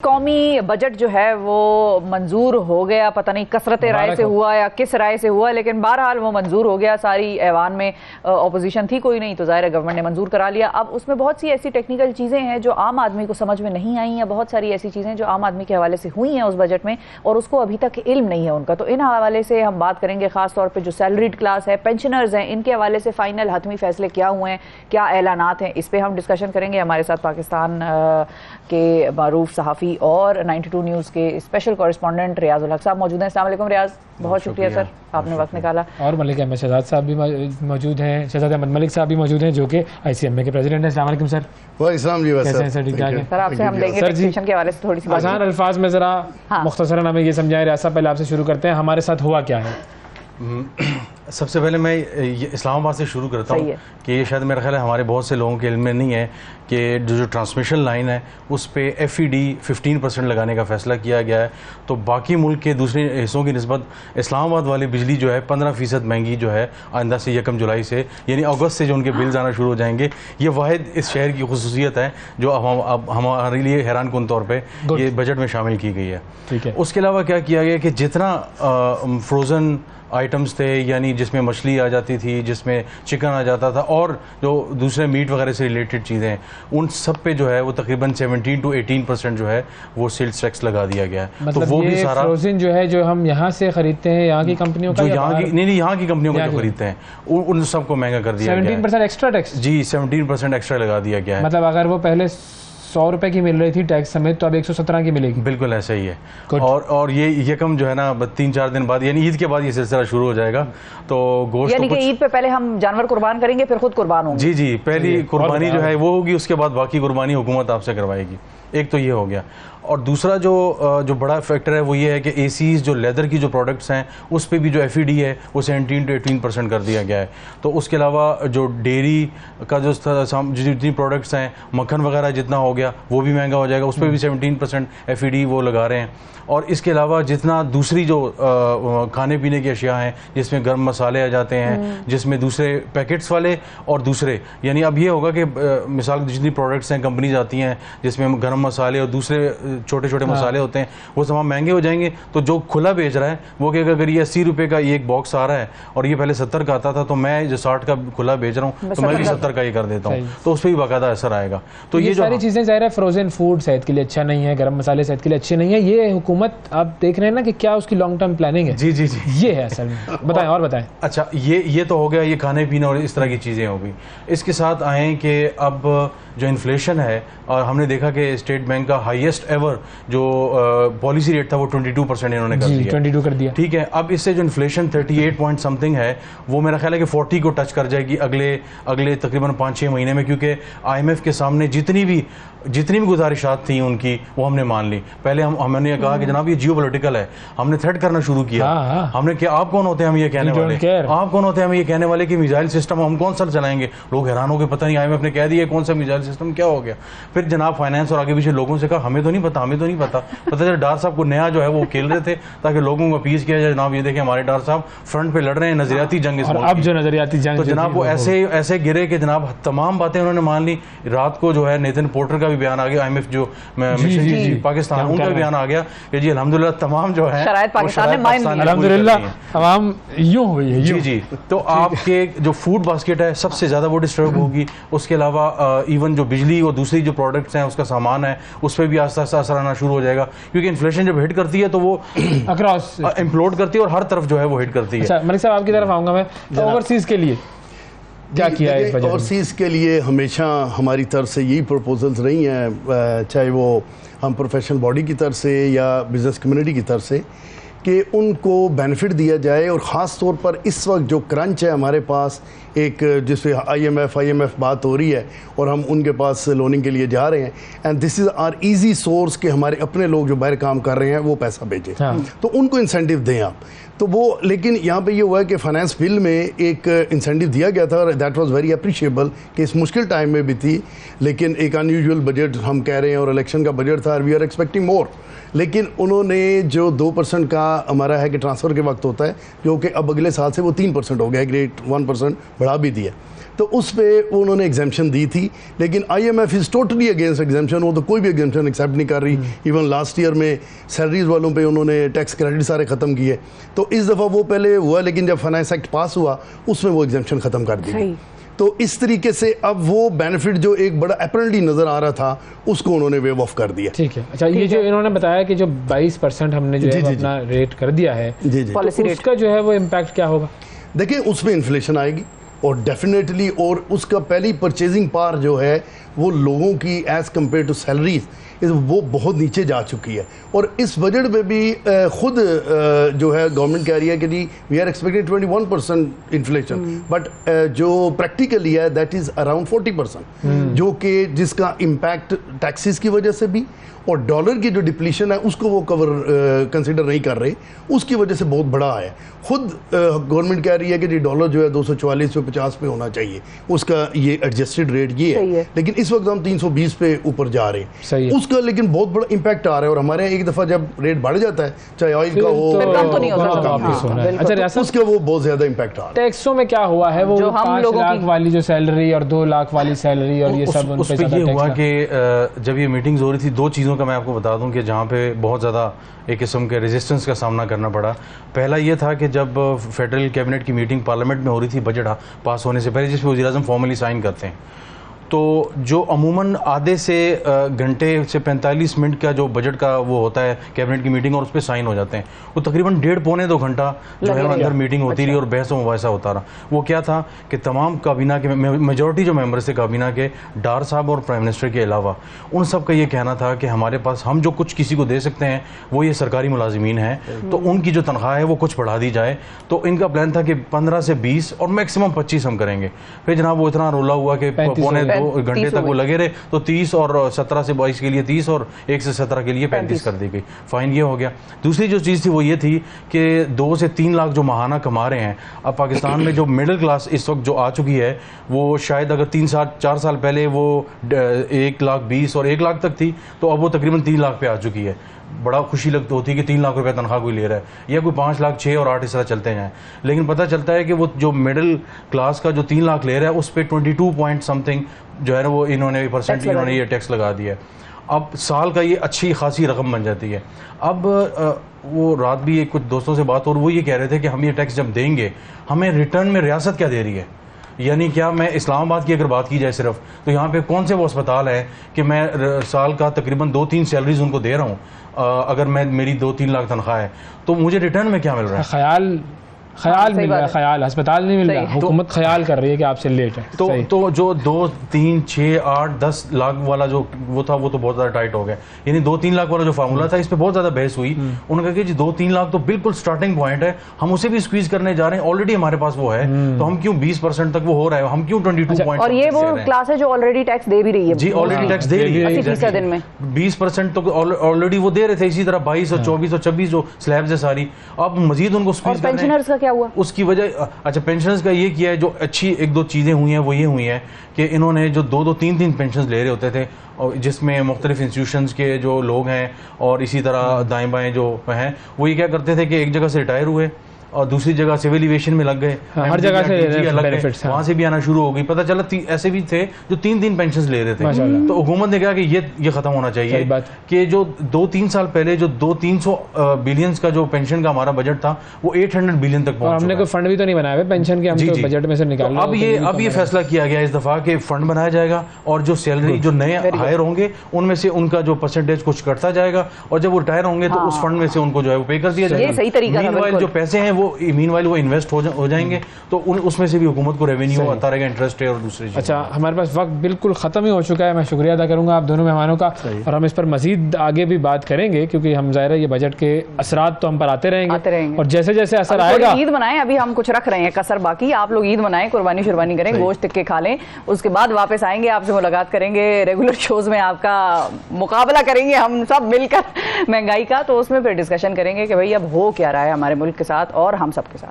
कौमी बजट जो है वो मंजूर हो गया, पता नहीं कसरत राय से हुआ या किस राय से हुआ, लेकिन बहरहाल वो मंजूर हो गया। सारी ऐवान में ऑपोजिशन थी कोई नहीं, तो ज़ाहिर है गवर्नमेंट ने मंजूर करा लिया। अब उसमें बहुत सी ऐसी टेक्निकल चीज़ें हैं जो आम आदमी को समझ में नहीं आई हैं, बहुत सारी ऐसी चीज़ें जो आम आदमी के हवाले से हुई हैं उस बजट में और उसको अभी तक इल्म नहीं है उनका। तो इन हवाले से हम बात करेंगे, ख़ास तौर पर जो सैलरीड क्लास है, पेंशनर्स हैं, इनके हवाले से फ़ाइनल हतमी फैसले क्या हुए हैं, क्या ऐलानात हैं, इस पर हम डिस्कशन करेंगे। हमारे साथ पाकिस्तान के मारूफ सहाफ़ी और 92 न्यूज़ के स्पेशल कॉरेस्पॉन्डेंट रियाज उल हक साहब मौजूद हैं। अस्सलाम वालेकुम रियाज, बहुत शुक्रिया सर, आपने वक्त निकाला। और मलिक अहमद शहजाद साहब भी मौजूद हैं, शहजाद अहमद मलिक साहब भी मौजूद हैं जो कि ICMA के प्रेसिडेंट हैं। अस्सलाम वालेकुम सर। वालेकुम जी, कैसे हैं सर? ठीक ठाक है सर, आपसे हम लेंगे टैक्सेशन के हवाले से थोड़ी सी आसान अल्फाज में ज़रा मुख्तसरन हमें ये समझाएं। रियाज साहब, पहले आपसे शुरू करते हैं, हमारे साथ हुआ क्या है? सबसे पहले मैं इस्लामाबाद से शुरू करता हूँ कि ये शायद मेरा ख्याल है हमारे बहुत से लोगों के इल्म में नहीं है कि जो ट्रांसमिशन लाइन है उस पे FED 15% लगाने का फ़ैसला किया गया है। तो बाकी मुल्क के दूसरे हिस्सों की निस्बत इस्लामाबाद वाली बिजली जो है 15% महंगी जो है आइंदा से 1 जुलाई से, यानी अगस्त से जो उनके बिल्स आना शुरू हो जाएंगे। ये वाहिद इस शहर की खुसूसियत है जो अब हमारे लिए हैरान कुन तौर पर ये बजट में शामिल की गई है। ठीक है। उसके अलावा क्या किया गया कि जितना फ्रोज़न आइटम्स थे, यानी जिसमें मछली आ जाती थी, जिसमें चिकन आ जाता था और जो दूसरे मीट वगैरह से रिलेटेड चीज़ें, उन सब पे जो है वो तकरीबन 17 to 18% जो है वो सेल्स टैक्स लगा दिया गया है। मतलब तो वो ये भी सारा फ्रोजन जो है जो हम यहाँ से खरीदते हैं, यहाँ की कंपनियों का, जो यहाँ की नहीं यहाँ की कंपनियों का जो खरीदते हैं उन सबको महंगा कर दिया गया है। 17% एक्स्ट्रा टैक्स? जी, 17% एक्स्ट्रा लगा दिया गया है। मतलब अगर वो पहले 100 रुपए की मिल रही थी टैक्स समेत, तो अब 117 की मिलेगी? बिल्कुल ऐसा ही है। और ये कम जो है ना 3-4 दिन बाद, यानी ईद के बाद ये सिलसिला शुरू हो जाएगा। तो गोश्त यानी कि ईद पे पहले हम जानवर कुर्बान करेंगे, फिर खुद कुर्बान होंगे? जी, पहली कुर्बानी जो है वो होगी, उसके बाद बाकी कुर्बानी हुकूमत आपसे करवाएगी। एक तो ये हो गया। और दूसरा जो बड़ा फैक्टर है वो ये है कि ACs जो लेदर की जो प्रोडक्ट्स हैं उस पे भी जो FED है वो 17 to 18% कर दिया गया है। तो उसके अलावा जो डेयरी का जो जितनी प्रोडक्ट्स हैं, मक्खन वगैरह जितना हो गया वो भी महंगा हो जाएगा, उस पर भी 17% FED वो लगा रहे हैं। और इसके अलावा जितना दूसरी जो खाने पीने की अशिया हैं, जिसमें गर्म मसाले आ जाते हैं, जिसमें दूसरे पैकेट्स वाले और दूसरे, यानी अब ये होगा कि मिसाल जितनी प्रोडक्ट्स हैं कंपनीज आती हैं जिसमें गर्म मसाले और दूसरे छोटे छोटे मसाले होते हैं, वो तमाम महंगे हो जाएंगे। तो जो खुला बेच रहा है वो कहेगा अगर ये 80 रुपये का ये एक बॉक्स आ रहा है और ये पहले 70 का आता था, तो मैं जो 60 का खुला बेच रहा हूँ तो मैं भी 70 का ये कर देता हूँ, तो उस पर भी बाकायदा असर आएगा। तो ये सारी चीज़ें ज़ाहिर है फ्रोजन फूड सेहत के लिए अच्छा नहीं है, गर्म मसाले सेहत के लिए अच्छे नहीं है। ये हुकूमत आप देख रहे हैं ना कि क्या उसकी लॉन्ग टर्म प्लानिंग है? जी, ये है असल में। बताएं और बताएं। अच्छा, ये तो हो गया, ये खाने पीने और इस तरह की चीज़ें हो गई। इसके साथ आए कि अब जो इन्फ्लेशन है, और हमने देखा कि स्टेट बैंक का हाईएस्ट एवर जो पॉलिसी रेट था वो 22% इन्होंने कर दिया, 22 कर दिया। ठीक है। अब इससे जो इन्फ्लेशन 38 पॉइंट समथिंग है वो मेरा ख्याल है कि 40 को टच कर जाएगी अगले तकरीबन 5-6 महीने में, क्योंकि IMF के सामने जितनी भी गुजारिशात थी उनकी वो हमने मान ली। पहले हमने कहा कि जनाब ये जियोपॉलिटिकल है, हमने थ्रेट करना शुरू किया। हमने कि आप कौन होते हैं हम ये कहने वाले, आप कौन होते हैं हम ये कहने वाले कि मिसाइल सिस्टम हम कौन सा चलाएंगे। लोग हैरान हो गए, पता नहीं IMF ने कह दिया कौन सा मिसाइल सिस्टम, क्या हो गया। फिर जनाब फाइनेंस और आगे पीछे लोगों से कहा हमें तो नहीं पता चला डार साहब को नया जो है वो खेल रहे थे ताकि लोगों को अपील किया जाए, जनाब ये देखें हमारे डार साहब फ्रंट पे लड़ रहे हैं नजरियाती जंग। अब जो नजरियाती जंग, तो जनाब वो ऐसे गिरे कि जनाब तमाम बातें उन्होंने मान ली। रात को जो है नेथन पोर्टर का भी बयान आ गया, IMF जो मिशन पाकिस्तान, उनका भी बयान आ गया कि जी अल्हम्दुलिल्लाह तमाम जो है अल्हम्दुलिल्लाह तमाम यूं हुई है। जी। तो आपके जो फूड बास्केट है सबसे ज्यादा वो डिस्टर्ब होगी। उसके अलावा इवन जो बिजली और दूसरी जो प्रोडक्ट्स हैं उसका सामान है उस पर भी आस्ता आस्ता असर आना शुरू हो जाएगा, क्योंकि इन्फ्लेशन जब हिट करती है तो वो अक्रॉस इम्प्लोड करती है और हर तरफ जो है वो हिट करती है। अच्छा मलिक साहब, आपकी तरफ आऊंगा मैं। तो ओवरसीज के लिए क्या किया है इस बजट में? ओवरसीज़ के लिए हमेशा हमारी तरफ से यही प्रपोजल्स रही हैं, चाहे वो हम प्रोफेशनल बॉडी की तरफ से या बिज़नेस कम्युनिटी की तरफ से, कि उनको बेनिफिट दिया जाए। और ख़ास तौर पर इस वक्त जो क्रंच है हमारे पास, एक जिससे IMF बात हो रही है और हम उनके पास लोनिंग के लिए जा रहे हैं, and this is our easy source कि हमारे अपने लोग जो बाहर काम कर रहे हैं वो पैसा भेजें। तो उनको इंसेंटिव दें आप। तो वो, लेकिन यहाँ पे ये हुआ है कि फाइनेंस बिल में एक इंसेंटिव दिया गया था और दैट वाज वेरी अप्रिशिएबल कि इस मुश्किल टाइम में भी थी, लेकिन एक अनयूजुअल बजट हम कह रहे हैं और इलेक्शन का बजट था, वी आर एक्सपेक्टिंग मोर। लेकिन उन्होंने जो 2% का हमारा है कि ट्रांसफ़र के वक्त होता है, जो कि अब अगले साल से वो 3% हो गया है, ग्रेड 1% बढ़ा भी दिया। तो उस पर उन्होंने एग्जामेशन दी थी, लेकिन IMF इज़ टोटली अगेंस्ट एग्जामेशन। वो तो कोई भी एग्जामेशन एक्सेप्ट नहीं कर रही। इवन लास्ट ईयर में सैलरीज वालों पे उन्होंने टैक्स क्रेडिट सारे ख़त्म किए। तो इस दफ़ा वो पहले हुआ, लेकिन जब फाइनेंस एक्ट पास हुआ उसमें वो एग्जामेशन ख़त्म कर दी गई। तो इस तरीके से अब वो बेनिफिट जो एक बड़ा अपरेंटली नजर आ रहा था उसको उन्होंने वेव ऑफ कर दिया। ठीक है। अच्छा, ये जो इन्होंने बताया कि जो 22% हमने जो है अपना रेट कर दिया है, पॉलिसी रेट, उसका जो है वो इम्पैक्ट क्या होगा? देखिए, उसमें इन्फ्लेशन आएगी और डेफिनेटली, और उसका पहली परचेजिंग पावर जो है वो लोगों की एज कम्पेयर टू सैलरीज वो बहुत नीचे जा चुकी है। और इस बजट में भी खुद जो है गवर्नमेंट कह रही है कि जी we are expecting 21% inflation, but जो प्रैक्टिकली है दैट इज़ अराउंड 40%, जो कि जिसका इम्पैक्ट टैक्सेस की वजह से भी और डॉलर की जो डिप्लीशन है उसको वो कवर कंसिडर नहीं कर रहे, उसकी वजह से बहुत बड़ा है। खुद गवर्नमेंट कह रही है कि जी डॉलर जो है 240-250 पे होना चाहिए, उसका ये एडजस्टेड रेट ये है, लेकिन इस वक्त हम 320 पे ऊपर जा रहे हैं। उसका लेकिन बहुत बड़ा इम्पैक्ट आ रहा है। और हमारे यहाँ एक दफ़ा जब रेट बढ़ जाता है, चाहे ऑयल का हो, तो नहीं होता। अच्छा, उसका वो बहुत ज़्यादा इम्पैक्ट आ रहा है। टैक्सों में क्या हुआ है, वो 5 लाख वाली जो सैलरी और 2 लाख वाली सैलरी और ये सब उस पे ये हुआ कि जब ये मीटिंग्स हो रही थी, 2 चीज़ों का मैं आपको बता दूं कि जहाँ पे बहुत ज़्यादा एक किस्म के रेजिस्टेंस का सामना करना पड़ा। पहला ये था कि जब फेडरल कैबिनेट की मीटिंग पार्लियामेंट में हो रही थी बजट पास होने से पहले, जिस पर वज़ीर-ए-आज़म फॉर्मली साइन करते हैं, तो जो अमूमन आधे से घंटे से 45 मिनट का जो बजट का वो होता है कैबिनेट की मीटिंग, और उस पर साइन हो जाते हैं, वो तकरीबन 1.5-पौने-2 घंटा जो है अंदर मीटिंग होती रही और बहस व मुबाहिसा होता रहा। वो क्या था कि तमाम काबीना के मेजॉरिटी जो मेंबर्स थे काबीना के, डार साहब और प्राइम मिनिस्टर के अलावा, उन सब का ये कहना था कि हमारे पास हम जो कुछ किसी को दे सकते हैं वो ये सरकारी मुलाजिमीन हैं, तो उनकी जो तनख्वाह है वो कुछ बढ़ा दी जाए। तो इनका प्लान था कि 15 से 20 और मैक्सिमम 25 हम करेंगे। फिर जनाब वो इतना रोला हुआ कि 2 घंटे तक वो लगे रहे, तो 30 और 17 से 22 के लिए 30 और 1 से 17 के लिए 35 कर दी गई। फाइन ये हो गया। दूसरी जो चीज़ थी वो ये थी कि 2 से 3 लाख जो माहाना कमा रहे हैं, अब पाकिस्तान में जो मिडिल क्लास इस वक्त जो आ चुकी है, वो शायद अगर 3-4 साल पहले वो 1,20,000 और 1 लाख तक थी, तो अब वो तकरीबन 3 लाख पे आ चुकी है। बड़ा खुशी लगती होती है कि 3 लाख रुपए तनख्वाह कोई ले रहा है, या कोई 5 लाख, 6 और 8 इस तरह चलते हैं। लेकिन पता चलता है कि वो जो मिडिल क्लास का जो 3 लाख ले रहा है, उस पर 22 पॉइंट समथिंग जो है ना वो इन्होंने ये टैक्स लगा दिया है। अब साल का ये अच्छी खासी रकम बन जाती है। अब वो रात भी कुछ दोस्तों से बात, और वो ये कह रहे थे कि हम ये टैक्स जब देंगे, हमें रिटर्न में रियासत क्या दे रही है। यानी क्या, मैं इस्लामाबाद की अगर बात की जाए सिर्फ, तो यहाँ पे कौन से वो अस्पताल है कि मैं साल का तकरीबन 2-3 सैलरीज उनको दे रहा हूँ, अगर मैं मेरी 2-3 लाख तनख्वाह है, तो मुझे रिटर्न में क्या मिल रहा है? ख्याल मिल रहा है, ख्याल, अस्पताल नहीं मिल रहा, हुकूमत ख्याल कर रही है कि आपसे लेट है। तो जो 2, 3, 6, 8, 10 लाख वाला जो वो था, वो तो बहुत ज़्यादा टाइट हो गया। यानी 2-3 लाख वाला जो फार्मूला था, इस पे बहुत ज़्यादा बहस हुई। उन्होंने कहा कि जी 2-3 लाख तो बिल्कुल स्टार्टिंग पॉइंट है, हम उसे भी स्क्वीज करने जा रहे हैं, ऑलरेडी हमारे पास वो है, तो हम क्यों 20% तक वो हो रहा है, हम क्यों 22 पॉइंट। और ये वो क्लास है जो ऑलरेडी टैक्स दे भी रही है। जी, ऑलरेडी टैक्स दे रही है 80% दिन में 20% तो ऑलरेडी वो दे रहे थे। इसी तरह 22 और 24 और 26 जो स्लैब्स है सारी, अब मजीद उनको स्क्वीज करने। पेंशनर्स का क्या हुआ? उसकी वजह, अच्छा, पेंशनर्स का ये किया है, जो अच्छी 1-2 चीज़ें हुई हैं वो ये हुई हैं कि इन्होंने जो 2-2, 3-3 पेंशन ले रहे होते थे, और जिसमें मुख्तलिफ इंस्टीट्यूशंस के जो लोग हैं और इसी तरह दाएं बाएं जो हैं, वो ये क्या करते थे कि एक जगह से रिटायर हुए और दूसरी जगह सिविल एविएशन में लग गए, हर जगह से बेनिफिट्स वहाँ से भी आना शुरू हो गई। पता चला ऐसे भी थे जो 3-3 पेंशन ले रहे थे। तो हुकूमत ने कहा कि ये खत्म होना चाहिए कि जो 2-3 साल पहले जो 200-300 बिलियन का जो पेंशन का हमारा बजट था, वो 800 बिलियन तक पहुंचा। हमने कोई फंड भी तो नहीं बनाया पेंशन के, हम तो बजट में से निकाल। अब ये फैसला किया गया इस दफा कि फंड बनाया जाएगा, और जो सैलरी जो नए हायर होंगे उनमें से उनका जो परसेंटेज कुछ कटता जाएगा, और जब वो रिटायर होंगे तो उस फंड में से उनको जो है वो पे कर दिया जाएगा। मीनवाइल जो पैसे हैं वो इन्वेस्ट हो जाएंगे, तो उसमें से भी हुकूमत को रेवेन्यू आता रहेगा, इंटरेस्ट है और दूसरी। अच्छा, हमारे पास वक्त बिल्कुल ख़त्म ही हो चुका है। मैं शुक्रिया अदा करूंगा आप दोनों मेहमानों का, और हम इस पर मजीद आगे भी बात करेंगे, क्योंकि हम ज़ाहिर है ये बजट के असरात तो हम पर आते रहेंगे। और जैसे जैसे असर आएगा, ईद मनाएं, अभी हम कुछ रख रहे हैं कसर बाकी, आप लोग ईद मनाएं, कुर्बानी शुरबानी करें, गोश्त टिक्के खा लें, उसके बाद वापस आएंगे, आपसे मुलाकात करेंगे, रेगुलर शोज में आपका मुकाबला करेंगे हम सब मिलकर महंगाई का, तो उसमें फिर डिस्कशन करेंगे कि भाई अब हो क्या रहा है हमारे मुल्क के साथ और हम सब के साथ।